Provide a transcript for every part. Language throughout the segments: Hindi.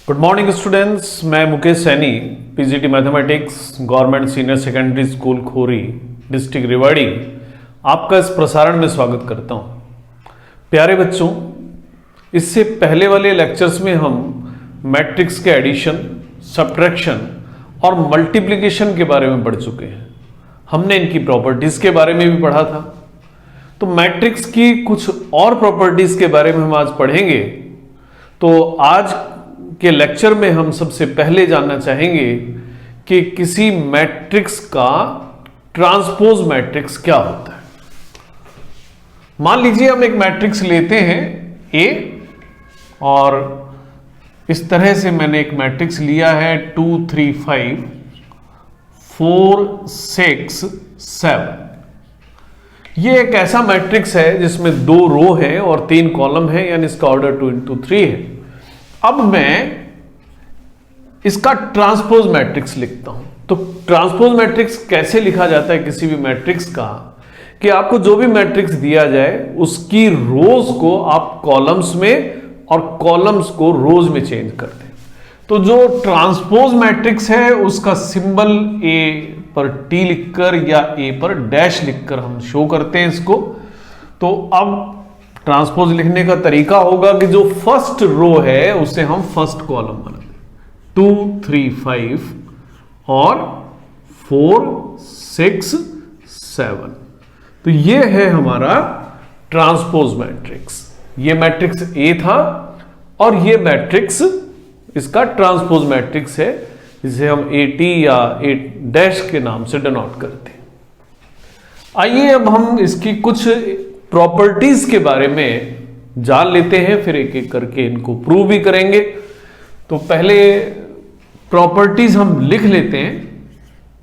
गुड मॉर्निंग स्टूडेंट्स, मैं Mukesh Saini, PGT mathematics, government senior secondary school Khori, district Rewari, आपका इस प्रसारण में स्वागत करता हूं। प्यारे बच्चों, इससे पहले वाले लेक्चर्स में हम मैट्रिक्स के एडिशन, सब्ट्रैक्शन और मल्टीप्लिकेशन के बारे में पढ़ चुके हैं। हमने इनकी प्रॉपर्टीज के बारे में भी पढ़ा था। तो मैट्रिक्स की कुछ और प्रॉपर्टीज के बारे में हम आज पढ़ेंगे। तो आज के लेक्चर में हम सबसे पहले जानना चाहेंगे कि किसी मैट्रिक्स का ट्रांसपोज मैट्रिक्स क्या होता है। मान लीजिए हम एक मैट्रिक्स लेते हैं ए, और इस तरह से मैंने एक मैट्रिक्स लिया है 2 3 5 4 6 7। ये एक ऐसा मैट्रिक्स है जिसमें 2 रो है और 3 कॉलम है, यानी इसका ऑर्डर 2 into 3 है। अब मैं इसका ट्रांसपोज मैट्रिक्स लिखता हूं। तो ट्रांसपोज मैट्रिक्स कैसे लिखा जाता है किसी भी मैट्रिक्स का, कि आपको जो भी मैट्रिक्स दिया जाए उसकी रोज को आप कॉलम्स में और कॉलम्स को रोज में चेंज कर दें। तो जो ट्रांसपोज मैट्रिक्स है उसका सिंबल ए पर टी लिखकर या ए पर डैश लिखकर हम शो करते हैं इसको। तो अब ट्रांसपोज लिखने का तरीका होगा कि जो फर्स्ट रो है उसे हम फर्स्ट कॉलम बना दें, 2 3 5 और 4 6 7। तो ये है हमारा ट्रांसपोज मैट्रिक्स। ये मैट्रिक्स ए था और ये मैट्रिक्स इसका ट्रांसपोज मैट्रिक्स है, जिसे हम ए टी या ए डैश के नाम से डिनोट करते हैं। आइए अब हम इसकी कुछ प्रॉपर्टीज के बारे में जान लेते हैं, फिर एक एक करके इनको प्रूव भी करेंगे। तो पहले प्रॉपर्टीज हम लिख लेते हैं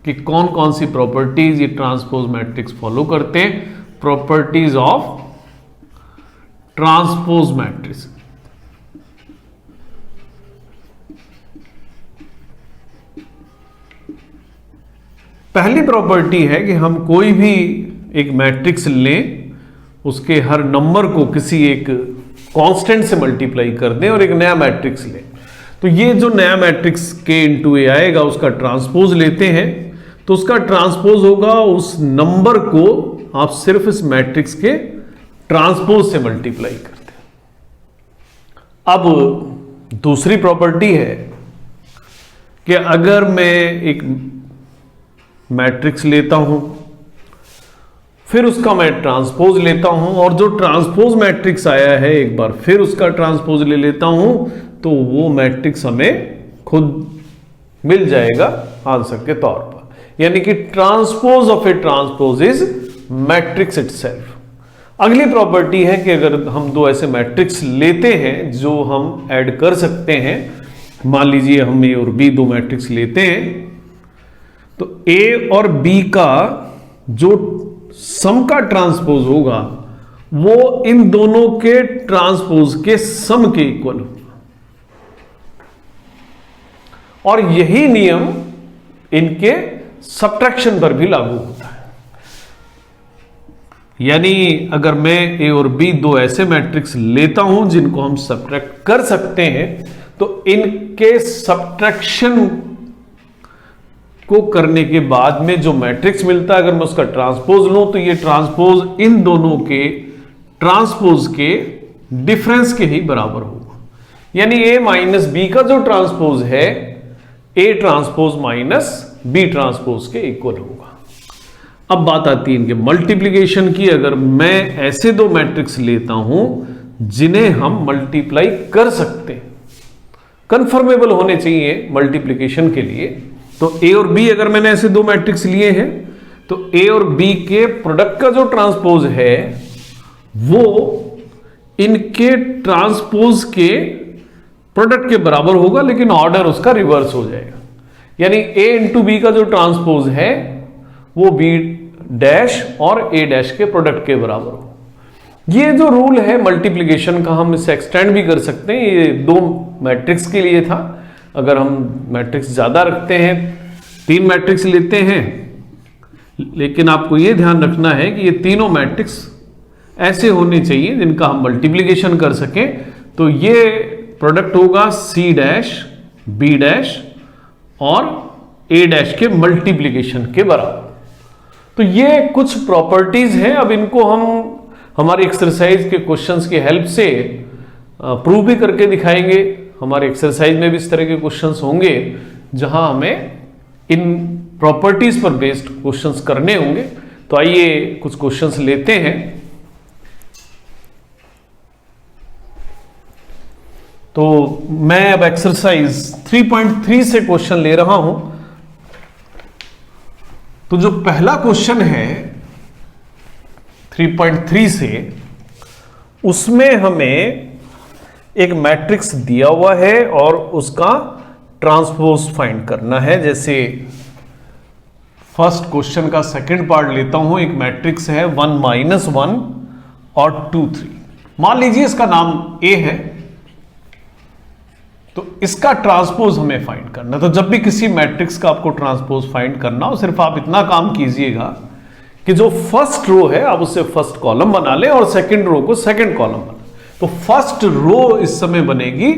कि कौन कौन सी प्रॉपर्टीज ये ट्रांसपोज मैट्रिक्स फॉलो करते हैं। Properties of transpose matrix. पहली प्रॉपर्टी है कि हम कोई भी एक मैट्रिक्स लें, उसके हर नंबर को किसी एक कांस्टेंट से मल्टीप्लाई कर दें और एक नया मैट्रिक्स लें। तो ये जो नया मैट्रिक्स के इंटू ए आएगा उसका ट्रांसपोज लेते हैं, तो उसका ट्रांसपोज होगा उस नंबर को आप सिर्फ इस मैट्रिक्स के ट्रांसपोज से मल्टीप्लाई करते हैं। अब दूसरी प्रॉपर्टी है कि अगर मैं एक मैट्रिक्स लेता हूं, फिर उसका मैं ट्रांसपोज लेता हूं, और जो ट्रांसपोज मैट्रिक्स आया है एक बार फिर उसका ट्रांसपोज ले लेता हूं, तो वो मैट्रिक्स हमें खुद मिल जाएगा आंसर के तौर पर। यानी कि transpose of A transpose is matrix itself. अगली प्रॉपर्टी है कि अगर हम दो ऐसे मैट्रिक्स लेते हैं जो हम ऐड कर सकते हैं, मान लीजिए हम ए और बी दो मैट्रिक्स लेते हैं, तो ए और बी का जो सम का ट्रांसपोज होगा वो इन दोनों के ट्रांसपोज के सम के इक्वल होगा। और यही नियम इनके सब्ट्रैक्शन पर भी लागू होता है। यानी अगर मैं ए और बी दो ऐसे मैट्रिक्स लेता हूं जिनको हम सब्ट्रैक्ट कर सकते हैं, तो इनके सब्ट्रैक्शन को करने के बाद में जो मैट्रिक्स मिलता है, अगर मैं उसका ट्रांसपोज लूं, तो ये ट्रांसपोज इन दोनों के ट्रांसपोज के डिफरेंस के ही बराबर होगा। यानी ए माइनस बी का जो ट्रांसपोज है A transpose minus B transpose के इक्वल होगा। अब बात आती है इनके मल्टीप्लिकेशन की। अगर मैं ऐसे दो मैट्रिक्स लेता हूं जिन्हें हम मल्टीप्लाई कर सकते हैं, कंफर्मेबल होने चाहिए मल्टीप्लिकेशन के लिए, तो ए और बी अगर मैंने ऐसे दो मैट्रिक्स लिए हैं, तो ए और बी के प्रोडक्ट का जो ट्रांसपोज है वो इनके ट्रांसपोज के प्रोडक्ट के बराबर होगा, लेकिन ऑर्डर उसका रिवर्स हो जाएगा। यानी ए इंटू बी का जो ट्रांसपोज है वो बी डैश और ए डैश के प्रोडक्ट के बराबर हो। ये जो रूल है मल्टीप्लिकेशन का, हम इसे एक्सटेंड भी कर सकते हैं। ये दो मैट्रिक्स के लिए था। अगर हम मैट्रिक्स ज्यादा रखते हैं, 3 मैट्रिक्स लेते हैं, लेकिन आपको यह ध्यान रखना है कि ये तीनों मैट्रिक्स ऐसे होने चाहिए जिनका हम मल्टीप्लिकेशन कर सकें। तो ये प्रोडक्ट होगा सी डैश बी डैश और ए डैश के मल्टीप्लीकेशन के बराबर। तो ये कुछ प्रॉपर्टीज हैं, अब इनको हम हमारी एक्सरसाइज के क्वेश्चंस की हेल्प से प्रूव भी करके दिखाएंगे। हमारे एक्सरसाइज में भी इस तरह के क्वेश्चंस होंगे जहां हमें इन प्रॉपर्टीज पर बेस्ड क्वेश्चंस करने होंगे। तो आइए कुछ क्वेश्चंस लेते हैं। तो मैं अब एक्सरसाइज 3.3 से क्वेश्चन ले रहा हूं। तो जो पहला क्वेश्चन है 3.3 से, उसमें हमें एक मैट्रिक्स दिया हुआ है और उसका ट्रांसपोज फाइंड करना है। जैसे फर्स्ट क्वेश्चन का सेकंड पार्ट लेता हूं, एक मैट्रिक्स है 1 -1 और 2 3। मान लीजिए इसका नाम A है, तो इसका ट्रांसपोज हमें फाइंड करना। तो जब भी किसी मैट्रिक्स का आपको ट्रांसपोज फाइंड करना हो, सिर्फ आप इतना काम कीजिएगा कि जो फर्स्ट रो है आप उससे फर्स्ट कॉलम बना लें और सेकंड रो को सेकंड कॉलम बना। तो फर्स्ट रो इस समय बनेगी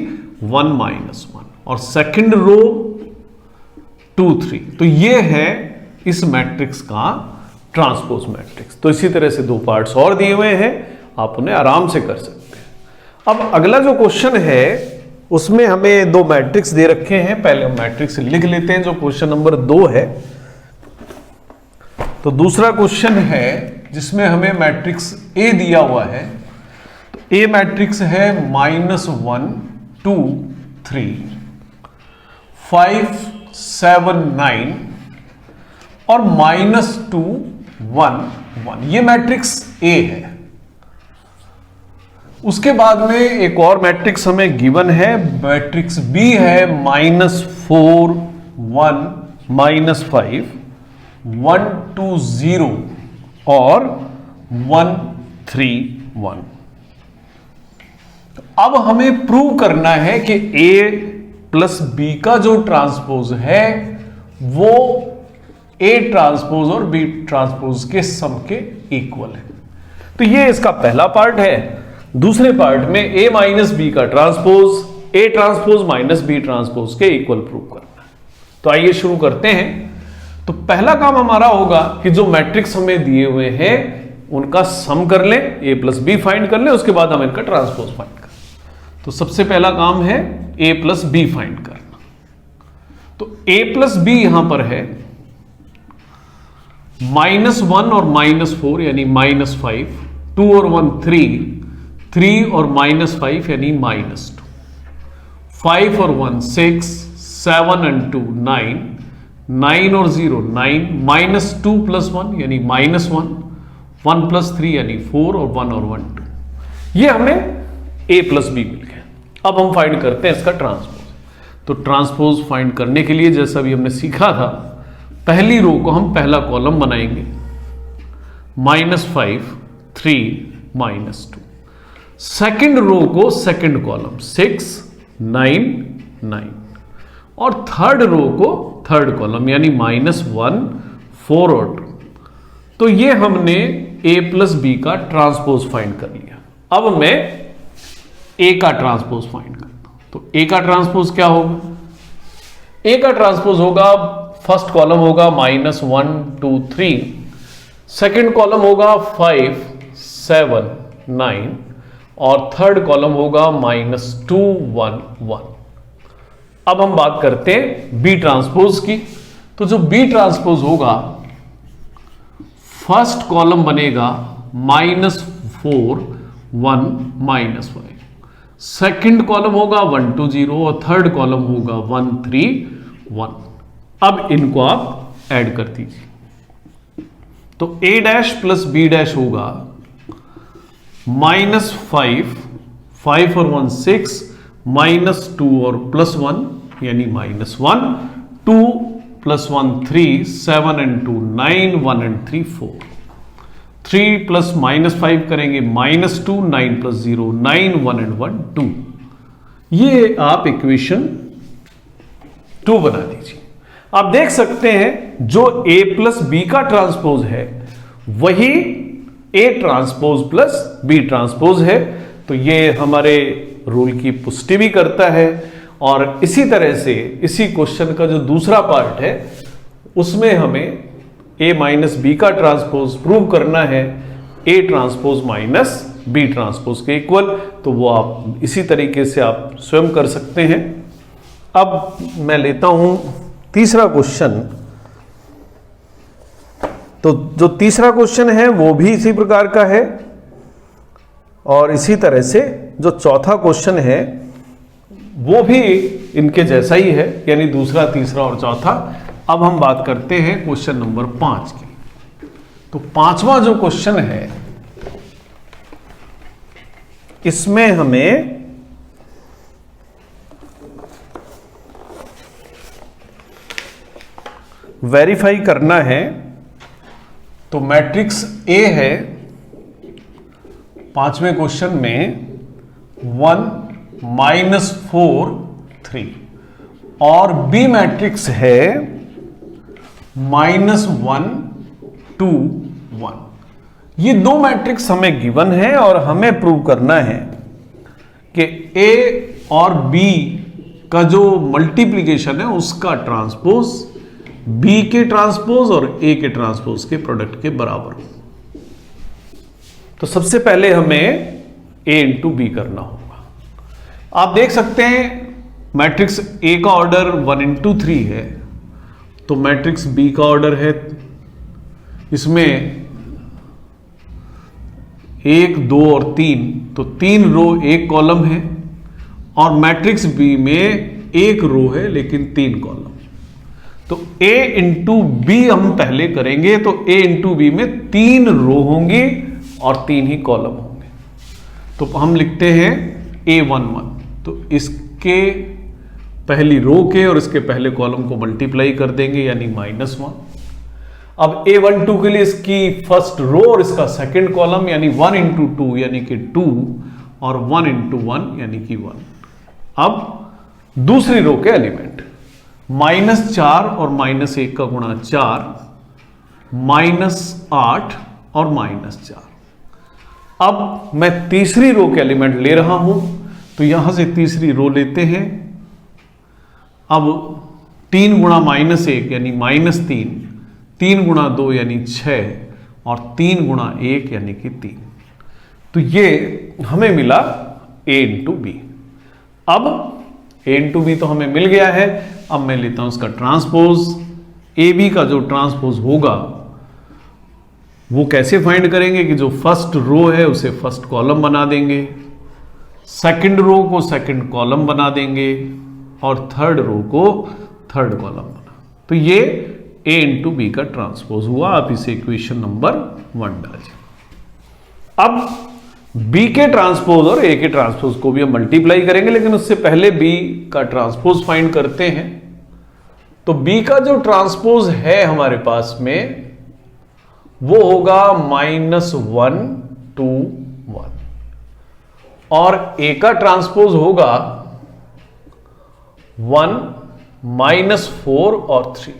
1 -1 और सेकंड रो 2 3। तो ये है इस मैट्रिक्स का ट्रांसपोज मैट्रिक्स। तो इसी तरह से दो पार्ट्स और दिए हुए हैं, आप उन्हें आराम से कर सकते हैं। अब अगला जो क्वेश्चन है उसमें हमें दो मैट्रिक्स दे रखे हैं। पहले हम मैट्रिक्स लिख लेते हैं जो क्वेश्चन नंबर 2 है। तो दूसरा क्वेश्चन है जिसमें हमें मैट्रिक्स ए दिया हुआ है। तो ए मैट्रिक्स है -1 2 3 5 7 9 और -2 1 1। ये मैट्रिक्स ए है। उसके बाद में एक और मैट्रिक्स हमें गिवन है, मैट्रिक्स बी है -4 1 -5 1 2 0 और 1 3 1। अब हमें प्रूव करना है कि A प्लस B का जो ट्रांसपोज है वो A ट्रांसपोज और B ट्रांसपोज के सम के इक्वल है। तो ये इसका पहला पार्ट है। दूसरे पार्ट में A माइनस बी का transpose A transpose minus B transpose के इक्वल प्रूव करना है। तो आइए शुरू करते हैं। तो पहला काम हमारा होगा कि जो मैट्रिक्स हमें दिए हुए हैं उनका सम कर लें, A प्लस बी फाइंड कर लें, उसके बाद हम इनका ट्रांसपोज फाइंड करें। तो सबसे पहला काम है A प्लस बी फाइंड करना। तो A प्लस बी यहां पर है -1 और -4 यानी -5, 2 और 1 3 और -5 यानी -2, 5 और 1 6, 7 and 2 9, 9 और 0 9, -2 + 1 यानी -1, 1 + 3 यानी 4 और 1 और 1 2। ये हमें A प्लस बी मिल गया। अब हम फाइंड करते हैं इसका ट्रांसपोज। तो ट्रांसपोज फाइंड करने के लिए जैसा भी हमने सीखा था, पहली रो को हम पहला कॉलम बनाएंगे, -5 3 -2। सेकंड रो को सेकंड कॉलम 6 9 9 और थर्ड रो को थर्ड कॉलम यानी -1 4 और 2। तो ये हमने A प्लस बी का ट्रांसपोज फाइंड कर लिया। अब मैं A का ट्रांसपोज फाइंड करता हूं। तो A का ट्रांसपोज क्या होगा? A का ट्रांसपोज होगा, फर्स्ट कॉलम होगा -1 2 3, सेकंड कॉलम होगा 5 7 9 और थर्ड कॉलम होगा -2 1 1। अब हम बात करते हैं बी ट्रांसपोज की। तो जो बी ट्रांसपोज होगा, फर्स्ट कॉलम बनेगा -4 1 -5, सेकंड कॉलम होगा 1 2 0 और थर्ड कॉलम होगा 1 3 1। अब इनको आप ऐड कर दीजिए। तो A dash plus B dash होगा -5 5 और 1 6, -2 और +1 यानी -1, 2 + 1 3, 7 and 2 9, 1 and 3 4, 3 + -5 करेंगे -2, 9 + 0 9, 1 and 1 2। ये आप इक्वेशन 2 बना दीजिए। आप देख सकते हैं जो A प्लस बी का ट्रांसपोज है वही A transpose plus B transpose है। तो ये हमारे रूल की पुष्टि भी करता है और इसी तरह से इसी क्वेश्चन का जो दूसरा पार्ट है उसमें हमें A माइनस बी का ट्रांसपोज प्रूव करना है A transpose minus B transpose के इक्वल, तो वो आप इसी तरीके से आप स्वयं कर सकते हैं। अब मैं लेता हूं तीसरा क्वेश्चन। तो जो तीसरा क्वेश्चन है वो भी इसी प्रकार का है और इसी तरह से जो चौथा क्वेश्चन है वो भी इनके जैसा ही है, यानी दूसरा, तीसरा और चौथा। अब हम बात करते हैं क्वेश्चन नंबर 5 की। तो पांचवा जो क्वेश्चन है इसमें हमें वेरीफाई करना है। तो मैट्रिक्स A है पांचवें क्वेश्चन में 1 -4 3 और B मैट्रिक्स है -1 2 1। ये दो मैट्रिक्स हमें गिवन है और हमें प्रूव करना है कि A और B का जो मल्टीप्लिकेशन है उसका ट्रांसपोज B के ट्रांसपोज और A के ट्रांसपोज के प्रोडक्ट के बराबर हो। तो सबसे पहले हमें A इंटू बी करना होगा। आप देख सकते हैं मैट्रिक्स A का ऑर्डर 1 इंटू 3 है, तो मैट्रिक्स B का ऑर्डर है, इसमें 1 2 और 3, तो 3 रो 1 कॉलम है और मैट्रिक्स B में 1 रो है लेकिन 3 कॉलम। तो A इंटू बी हम पहले करेंगे, तो A इंटू बी में 3 रो होंगी और 3 ही कॉलम होंगे। तो हम लिखते हैं A11, तो इसके पहली रो के और इसके पहले कॉलम को मल्टीप्लाई कर देंगे यानी -1। अब A12 के लिए इसकी फर्स्ट रो और इसका सेकंड कॉलम यानी 1 इंटू 2 यानी कि 2 और 1 इंटू 1 यानी कि 1। अब दूसरी रो के एलिमेंट -4 और -1 का गुणा 4, -8 और -4। अब मैं तीसरी रो के एलिमेंट ले रहा हूं, तो यहां से तीसरी रो लेते हैं। अब 3 गुणा -1 यानी -3, 3 गुणा 2 यानी 6 और 3 गुणा 1 यानी कि 3। तो ये हमें मिला A इंटू बी। अब A इंटू बी तो हमें मिल गया है। अब मैं लेता हूं उसका ट्रांसपोज। ए बी का जो ट्रांसपोज होगा वो कैसे फाइंड करेंगे कि जो फर्स्ट रो है उसे फर्स्ट कॉलम बना देंगे, सेकंड रो को सेकंड कॉलम बना देंगे और थर्ड रो को थर्ड कॉलम बना। तो ये A इंटू बी का ट्रांसपोज हुआ। आप इसे इक्वेशन नंबर 1 डालिए। अब B के ट्रांसपोज और A के ट्रांसपोज को भी हम मल्टीप्लाई करेंगे, लेकिन उससे पहले B का ट्रांसपोज फाइंड करते हैं। तो B का जो ट्रांसपोज है हमारे पास में वो होगा -1 2 1 और A का ट्रांसपोज होगा 1 -4 और 3।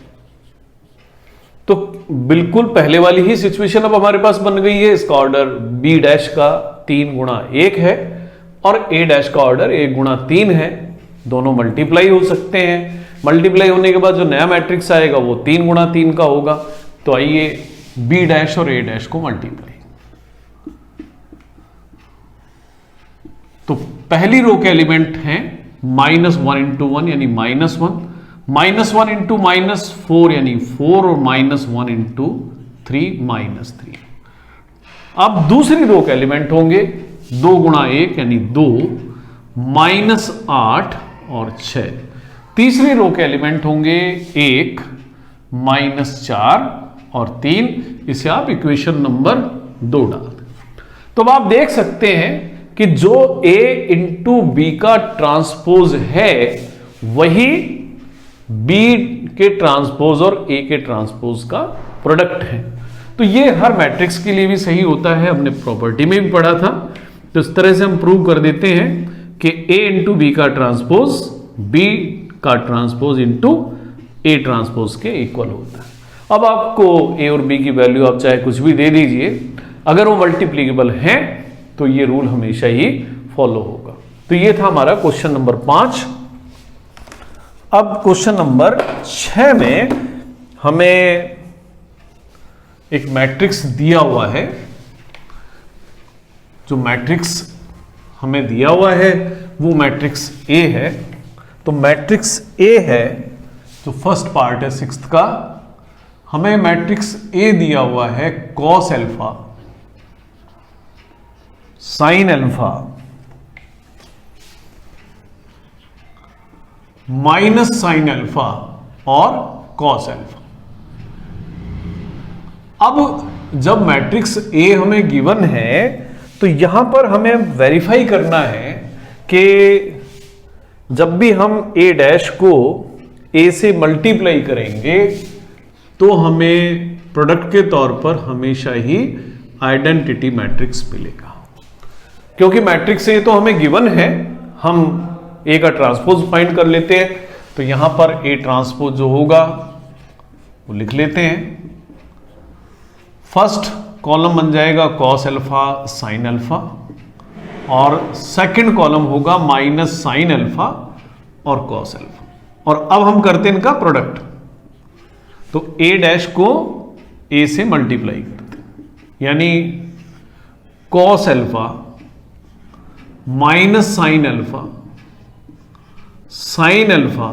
तो बिल्कुल पहले वाली ही सिचुएशन अब हमारे पास बन गई है। इसका ऑर्डर B डैश का 3 गुणा 1 है और A डैश का ऑर्डर 1 गुणा 3 है। दोनों मल्टीप्लाई हो सकते हैं। मल्टीप्लाई होने के बाद जो नया मैट्रिक्स आएगा वो 3 गुणा 3 का होगा। तो आइए B डैश और A डैश को मल्टीप्लाई। तो पहली रो के एलिमेंट हैं -1 इंटू 1 यानी -1, -1 इंटू -4 यानी 4 और -1 इंटू 3 -3। अब दूसरी रो के एलिमेंट होंगे 2 गुणा 1 यानी 2, -8 और 6। तीसरी रो के एलिमेंट होंगे 1, -4 और 3। इसे आप इक्वेशन नंबर 2 डाल दें। तो अब आप देख सकते हैं कि जो A इंटू बी का ट्रांसपोज है वही B के ट्रांसपोज और A के ट्रांसपोज का प्रोडक्ट है। तो ये हर मैट्रिक्स के लिए भी सही होता है, हमने प्रॉपर्टी में भी पढ़ा था। तो इस तरह से हम प्रूव कर देते हैं कि A इंटू बी का ट्रांसपोज B का ट्रांसपोज इंटू A ट्रांसपोज के इक्वल होता है। अब आपको A और B की वैल्यू आप चाहे कुछ भी दे दीजिए, अगर वो मल्टीप्लीकेबल हैं तो ये रूल हमेशा ही फॉलो होगा। तो ये था हमारा क्वेश्चन नंबर 5। अब क्वेश्चन नंबर 6 में हमें एक मैट्रिक्स दिया हुआ है। जो मैट्रिक्स हमें दिया हुआ है वो मैट्रिक्स ए है। तो मैट्रिक्स ए है, जो फर्स्ट पार्ट है 6th का, हमें मैट्रिक्स ए दिया हुआ है cos alpha, sine alpha, minus sine alpha और कॉस एल्फा। अब जब मैट्रिक्स ए हमें गिवन है तो यहां पर हमें वेरीफाई करना है कि जब भी हम ए डैश को ए से मल्टीप्लाई करेंगे तो हमें प्रोडक्ट के तौर पर हमेशा ही आइडेंटिटी मैट्रिक्स मिलेगा। क्योंकि मैट्रिक्स ए तो हमें गिवन है, हम ए का ट्रांसपोज फाइंड कर लेते हैं। तो यहां पर ए ट्रांसपोज जो होगा वो लिख लेते हैं। फर्स्ट कॉलम बन जाएगा कॉस एल्फा साइन एल्फा और सेकंड कॉलम होगा माइनस साइन एल्फा और कॉस एल्फा। और अब हम करते हैं इनका प्रोडक्ट। तो ए डैश को ए से मल्टीप्लाई करते हैं, यानी cos alpha minus sine alpha, sine alpha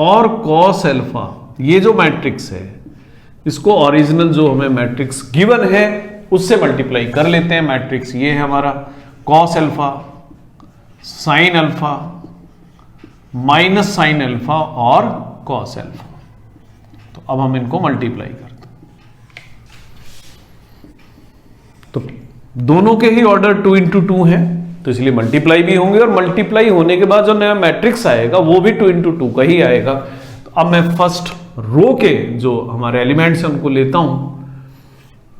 और कॉस एल्फा, ये जो मैट्रिक्स है इसको ओरिजिनल जो हमें मैट्रिक्स गिवन है उससे मल्टीप्लाई कर लेते हैं। मैट्रिक्स ये है हमारा cos alpha, sine alpha, minus sine alpha और कॉस एल्फा। तो अब हम इनको मल्टीप्लाई करते हैं। तो दोनों के ही ऑर्डर 2 into 2 है, तो इसलिए मल्टीप्लाई भी होंगे और मल्टीप्लाई होने के बाद जो नया मैट्रिक्स आएगा वो भी 2 into 2 का ही आएगा। तो अब मैं फर्स्ट रो के जो हमारे एलिमेंट्स हैं उनको लेता हूं।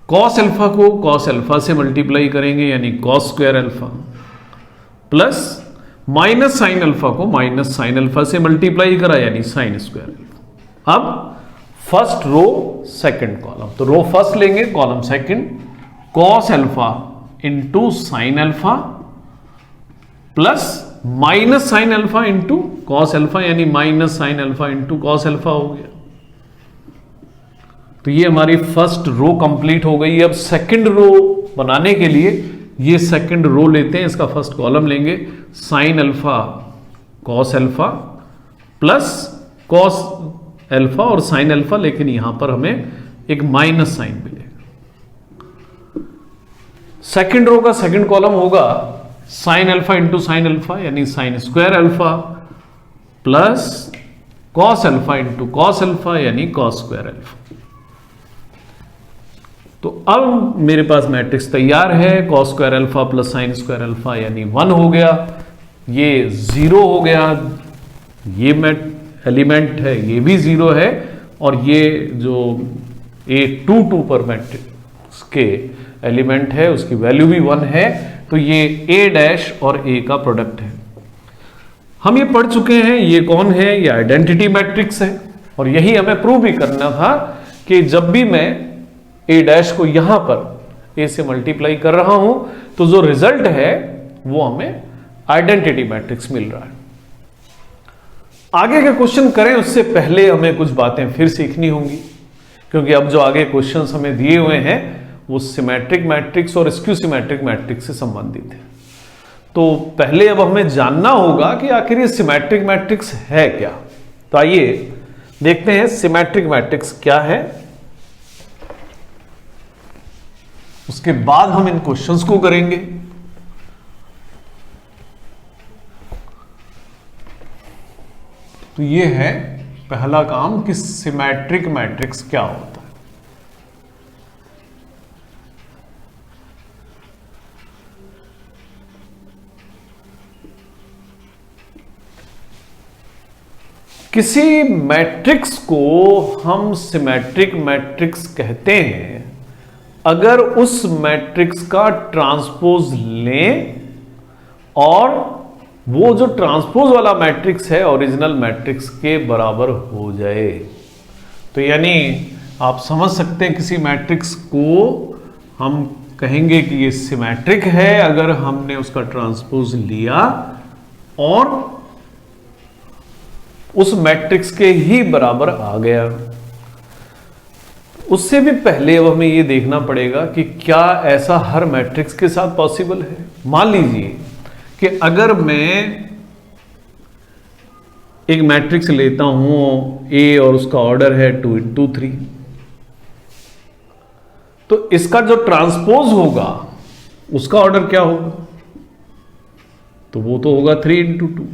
कॉस एल्फा को कॉस एल्फा से मल्टीप्लाई करेंगे, यानी cos square alpha, plus minus sine alpha को माइनस साइन एल्फा से मल्टीप्लाई करा, यानी साइन स्क्वायर एल्फा। अब फर्स्ट रो सेकंड कॉलम, तो रो फर्स्ट लेंगे column second, cos alpha into sine alpha plus minus sine alpha into cos alpha, यानी minus sine alpha into cos alpha हो गया। तो ये हमारी फर्स्ट रो कंप्लीट हो गई। अब सेकंड रो बनाने के लिए ये सेकंड रो लेते हैं, इसका फर्स्ट कॉलम लेंगे, sine alpha cos alpha plus cos alpha और साइन एल्फा, लेकिन यहां पर हमें एक माइनस साइन मिलेगा। सेकंड रो का सेकंड कॉलम होगा sine alpha into sine alpha, यानी sine square alpha plus cos alpha into cos alpha, यानी कॉस स्क्वायर एल्फा। तो अब मेरे पास मैट्रिक्स तैयार है, cos square alpha plus sine square alpha यानी 1 हो गया, ये 0 हो गया, ये एलिमेंट है ये भी 0 है, और ये जो A22 पर मैट्रिक्स के एलिमेंट है उसकी वैल्यू भी 1 है। तो ये A डैश और A का प्रोडक्ट है। हम ये पढ़ चुके हैं, ये कौन है, ये आइडेंटिटी मैट्रिक्स है। और यही हमें प्रूव भी करना था कि जब भी मैं A डैश को यहां पर A से मल्टीप्लाई कर रहा हूं तो जो रिजल्ट है वो हमें आइडेंटिटी मैट्रिक्स मिल रहा है। आगे के क्वेश्चन करें उससे पहले हमें कुछ बातें फिर सीखनी होंगी, क्योंकि अब जो आगे क्वेश्चंस हमें दिए हुए हैं वो सिमेट्रिक मैट्रिक्स और स्क्यू सिमेट्रिक मैट्रिक्स से संबंधित है। तो पहले अब हमें जानना होगा कि आखिर ये सिमेट्रिक मैट्रिक्स है क्या। तो आइए देखते हैं सिमेट्रिक मैट्रिक्स क्या है, उसके बाद हम इन क्वेश्चंस को करेंगे। तो ये है पहला काम कि सिमेट्रिक मैट्रिक्स क्या होता है। किसी मैट्रिक्स को हम सिमेट्रिक मैट्रिक्स कहते हैं अगर उस मैट्रिक्स का ट्रांसपोज लें और वो जो ट्रांसपोज वाला मैट्रिक्स है ओरिजिनल मैट्रिक्स के बराबर हो जाए। तो यानी आप समझ सकते हैं किसी मैट्रिक्स को हम कहेंगे कि ये सिमेट्रिक है अगर हमने उसका ट्रांसपोज लिया और उस मैट्रिक्स के ही बराबर आ गया। उससे भी पहले अब हमें यह देखना पड़ेगा कि क्या ऐसा हर मैट्रिक्स के साथ पॉसिबल है। मान लीजिए कि अगर मैं एक मैट्रिक्स लेता हूं ए और उसका ऑर्डर है 2 into 3, तो इसका जो ट्रांसपोज होगा उसका ऑर्डर क्या होगा? तो वो तो होगा 3 into 2।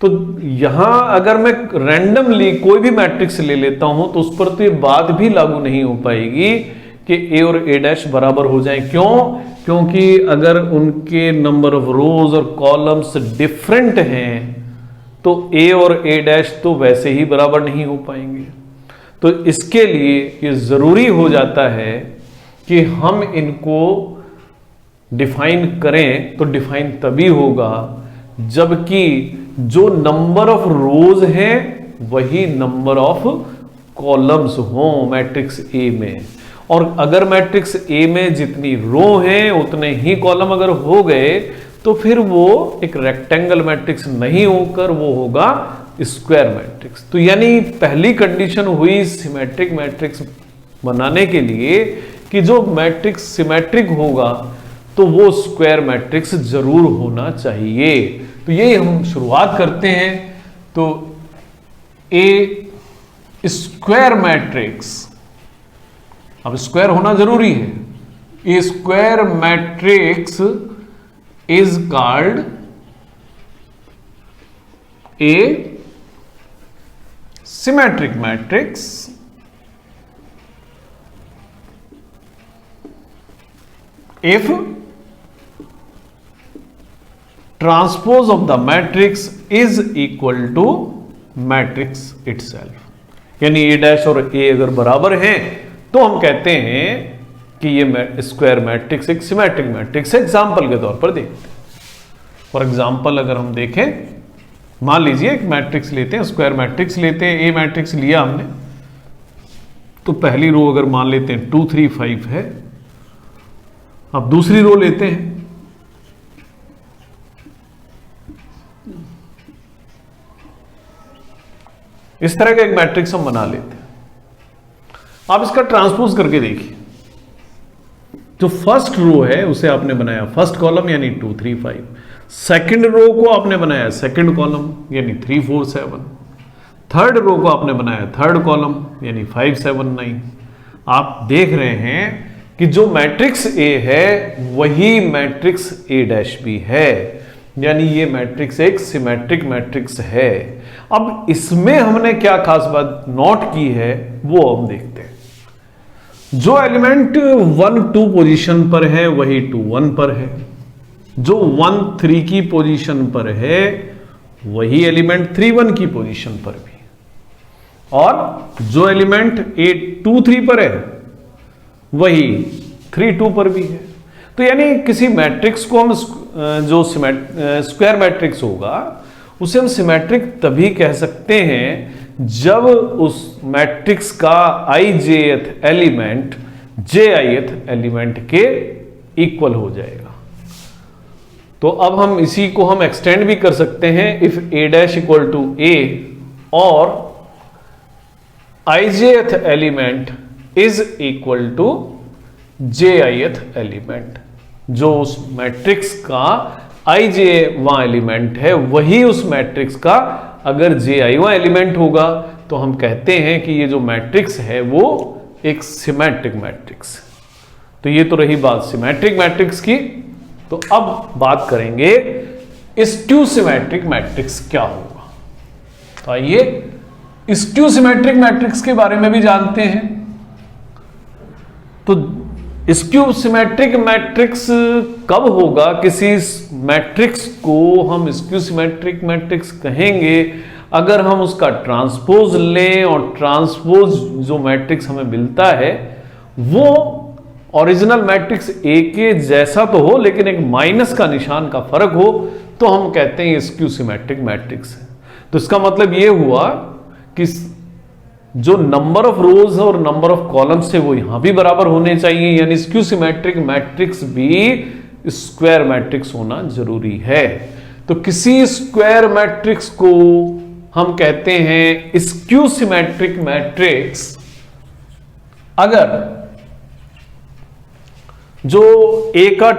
तो यहां अगर मैं रैंडमली कोई भी मैट्रिक्स ले लेता हूं तो उस पर तो ये बात भी लागू नहीं हो पाएगी कि ए और ए डैश बराबर हो जाएं। क्यों? क्योंकि अगर उनके नंबर ऑफ रोज और कॉलम्स डिफरेंट हैं तो ए और ए डैश तो वैसे ही बराबर नहीं हो पाएंगे। तो इसके लिए ये जरूरी हो जाता है कि हम इनको डिफाइन करें। तो डिफाइन तभी होगा जबकि जो नंबर ऑफ रोज हैं वही नंबर ऑफ कॉलम्स हो मैट्रिक्स ए में। और अगर मैट्रिक्स ए में जितनी रो हैं उतने ही कॉलम अगर हो गए तो फिर वो एक रेक्टेंगल मैट्रिक्स नहीं होकर वो होगा स्क्वायर मैट्रिक्स। तो यानी पहली कंडीशन हुई सिमेट्रिक मैट्रिक्स बनाने के लिए कि जो मैट्रिक्स सिमेट्रिक होगा तो वो स्क्वायर मैट्रिक्स जरूर होना चाहिए। तो ये हम शुरुआत करते हैं। तो ए स्क्वायर मैट्रिक्स, अब स्क्वायर होना जरूरी है। A square matrix is called a symmetric matrix if transpose of the matrix is equal to matrix itself। यानी ए डैश और ए अगर बराबर हैं तो हम कहते हैं कि ये स्क्वायर मैट्रिक्स एक सिमेट्रिक मैट्रिक्स है। एग्जाम्पल के तौर पर देखते हैं। फॉर एग्जाम्पल अगर हम देखें, मान लीजिए एक मैट्रिक्स लेते हैं, स्क्वायर मैट्रिक्स लेते हैं। ए मैट्रिक्स लिया हमने तो पहली रो अगर मान लेते हैं 2 3 5 है। अब दूसरी रो लेते हैं, इस तरह का एक मैट्रिक्स हम बना लेते हैं। आप इसका ट्रांसपोज करके देखिए। जो फर्स्ट रो है उसे आपने बनाया फर्स्ट कॉलम यानी 2 3 5। सेकंड रो को आपने बनाया सेकंड कॉलम यानी 3 4 7। थर्ड रो को आपने बनाया थर्ड कॉलम यानी 5 7 9। आप देख रहे हैं कि जो मैट्रिक्स ए है वही मैट्रिक्स ए डैश भी है, यानी ये मैट्रिक्स एक सिमेट्रिक मैट्रिक्स है। अब इसमें हमने क्या खास बात नोट की है वो हम देखते हैं। जो एलिमेंट 1 2 पोजीशन पर है वही 2 1 पर है। जो 1 3 की पोजीशन पर है वही एलिमेंट 3 1 की पोजीशन पर भी। और जो एलिमेंट 8 2 3 पर है वही 3 2 पर भी है। तो यानी किसी मैट्रिक्स को हम जो स्क्वायर मैट्रिक्स होगा उसे हम सिमेट्रिक तभी कह सकते हैं जब उस मैट्रिक्स का ijth एलिमेंट jith एलिमेंट के इक्वल हो जाएगा। तो अब हम इसी को हम एक्सटेंड भी कर सकते हैं। If a dash equal to a और ijth element is equal to jith element. जो उस मैट्रिक्स का ij वहां एलिमेंट है वही उस मैट्रिक्स का अगर ji वहां एलिमेंट होगा तो हम कहते हैं कि ये जो मैट्रिक्स है वो एक सिमेट्रिक मैट्रिक्स। तो ये तो रही बात सिमेट्रिक मैट्रिक्स की। तो अब बात करेंगे स्क्यू सिमेट्रिक मैट्रिक्स क्या होगा। तो आइए स्क्यू सिमेट्रिक मैट्रिक्स के बारे में भी जानते हैं। तो स्क्यू सिमेट्रिक मैट्रिक्स कब होगा? किसी मैट्रिक्स को हम स्क्यू सिमेट्रिक मैट्रिक्स कहेंगे अगर हम उसका ट्रांसपोज लें और ट्रांसपोज जो मैट्रिक्स हमें मिलता है वो ओरिजिनल मैट्रिक्स ए के जैसा तो हो लेकिन एक माइनस का निशान का फर्क हो तो हम कहते हैं स्क्यू सिमेट्रिक मैट्रिक्स है। तो इसका मतलब यह हुआ कि जो नंबर ऑफ रोज और नंबर ऑफ कॉलम्स थे वो यहां भी बराबर होने चाहिए, यानी स्क्यू सिमेट्रिक मैट्रिक्स भी स्क्वायर मैट्रिक्स होना जरूरी है। तो किसी स्क्वायर मैट्रिक्स को हम कहते हैं स्क्यू सिमेट्रिक मैट्रिक्स अगर जो ए का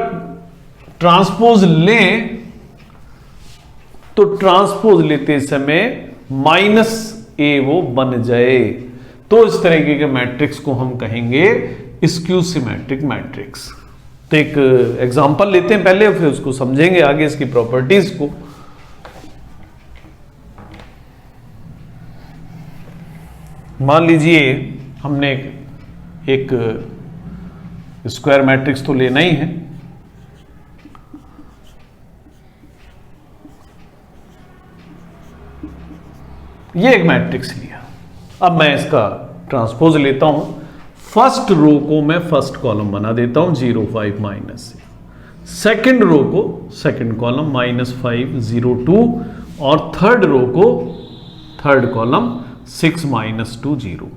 ट्रांसपोज लें तो ट्रांसपोज लेते समय माइनस ए वो बन जाए, तो इस तरीके के मैट्रिक्स को हम कहेंगे स्क्यू सिमेट्रिक मैट्रिक्स। तो एक एग्जांपल लेते हैं पहले, फिर उसको समझेंगे आगे इसकी प्रॉपर्टीज को। मान लीजिए हमने एक स्क्वायर मैट्रिक्स तो लेना ही है। ये एक मैट्रिक्स लिया, अब मैं इसका ट्रांसपोज लेता हूं। फर्स्ट रो को मैं फर्स्ट कॉलम बना देता हूं 0 5 -6, सेकंड रो को सेकंड कॉलम -5 0 2 और थर्ड रो को थर्ड कॉलम 6 -2 0।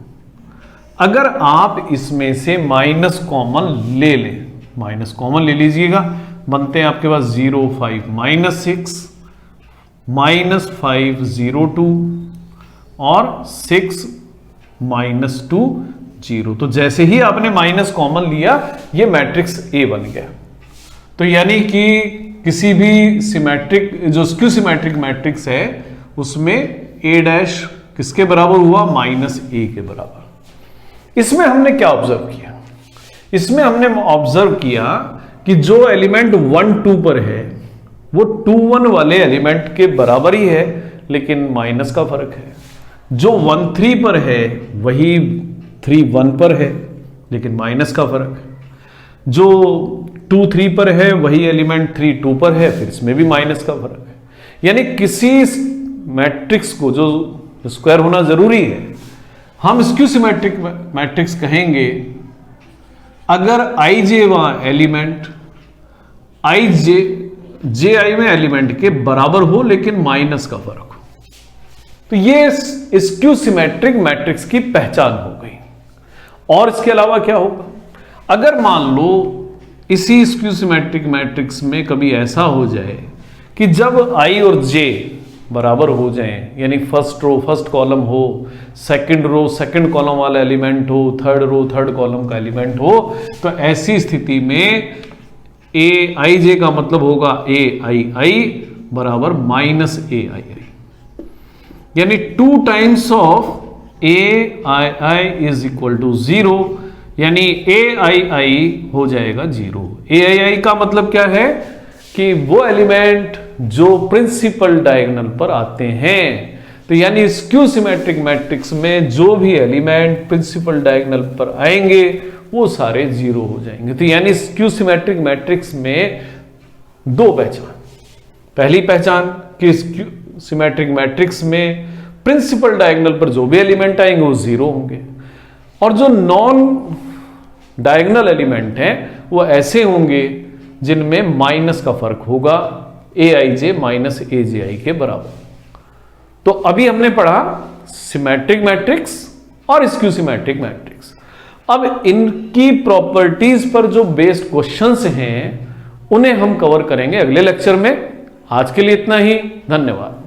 अगर आप इसमें से माइनस कॉमन ले लें, माइनस कॉमन ले लीजिएगा, बनते हैं आपके पास 0 5 -6 -5 0 2 और 6 -2 0। तो जैसे ही आपने माइनस कॉमन लिया ये मैट्रिक्स ए बन गया। तो यानी कि किसी भी सिमेट्रिक जो स्क्यू सिमेट्रिक मैट्रिक्स है उसमें ए डैश किसके बराबर हुआ, -a के बराबर। इसमें हमने क्या ऑब्जर्व किया, इसमें हमने ऑब्जर्व किया कि जो एलिमेंट 1 2 पर है वो 2 1 वाले एलिमेंट के बराबर ही है, लेकिन माइनस का फर्क है। जो 1 3 पर है वही 3 1 पर है, लेकिन माइनस का फर्क है। जो 2 3 पर है वही एलिमेंट 3 2 पर है, फिर इसमें भी माइनस का फर्क है। यानी किसी मैट्रिक्स को जो स्क्वायर होना जरूरी है, हम स्क्यू सिमेट्रिक मैट्रिक्स कहेंगे अगर आई जे वहां एलिमेंट आई जे आई में एलिमेंट के बराबर हो लेकिन माइनस का फर्क हो, तो ये स्क्यू सिमेट्रिक मैट्रिक्स की पहचान हो गई। और इसके अलावा क्या होगा, अगर मान लो इसी स्क्यू सिमेट्रिक मैट्रिक्स में कभी ऐसा हो जाए कि जब आई और जे बराबर हो जाएं, यानी फर्स्ट रो फर्स्ट कॉलम हो, सेकंड रो सेकंड कॉलम वाला एलिमेंट हो, थर्ड रो थर्ड कॉलम का एलिमेंट हो, तो ऐसी स्थिति में ए आई जे का मतलब होगा ए आई आई बराबर -a i, यानी 2 times of A I I is equal to 0, यानी ए आई आई हो जाएगा 0। ए आई आई का मतलब क्या है कि वो एलिमेंट जो प्रिंसिपल डायगोनल पर आते हैं। तो यानी स्क्यू सिमेट्रिक मैट्रिक्स में जो भी एलिमेंट प्रिंसिपल डायगोनल पर आएंगे वो सारे 0 हो जाएंगे। तो यानी स्क्यू सिमेट्रिक मैट्रिक्स में 2 पहचान, पहली पहचान कि स्क्यू सिमेट्रिक मैट्रिक्स में प्रिंसिपल डायगोनल पर जो भी एलिमेंट आएंगे वो 0 होंगे, और जो नॉन डायगोनल एलिमेंट हैं वो ऐसे होंगे जिनमें माइनस का फर्क होगा, ए आई जे -a जे आई के बराबर। तो अभी हमने पढ़ा सिमेट्रिक मैट्रिक्स और स्क्यू सिमेट्रिक मैट्रिक्स। अब इनकी प्रॉपर्टीज पर जो बेस्ड क्वेश्चंस हैं उन्हें हम कवर करेंगे अगले लेक्चर में। आज के लिए इतना ही, धन्यवाद।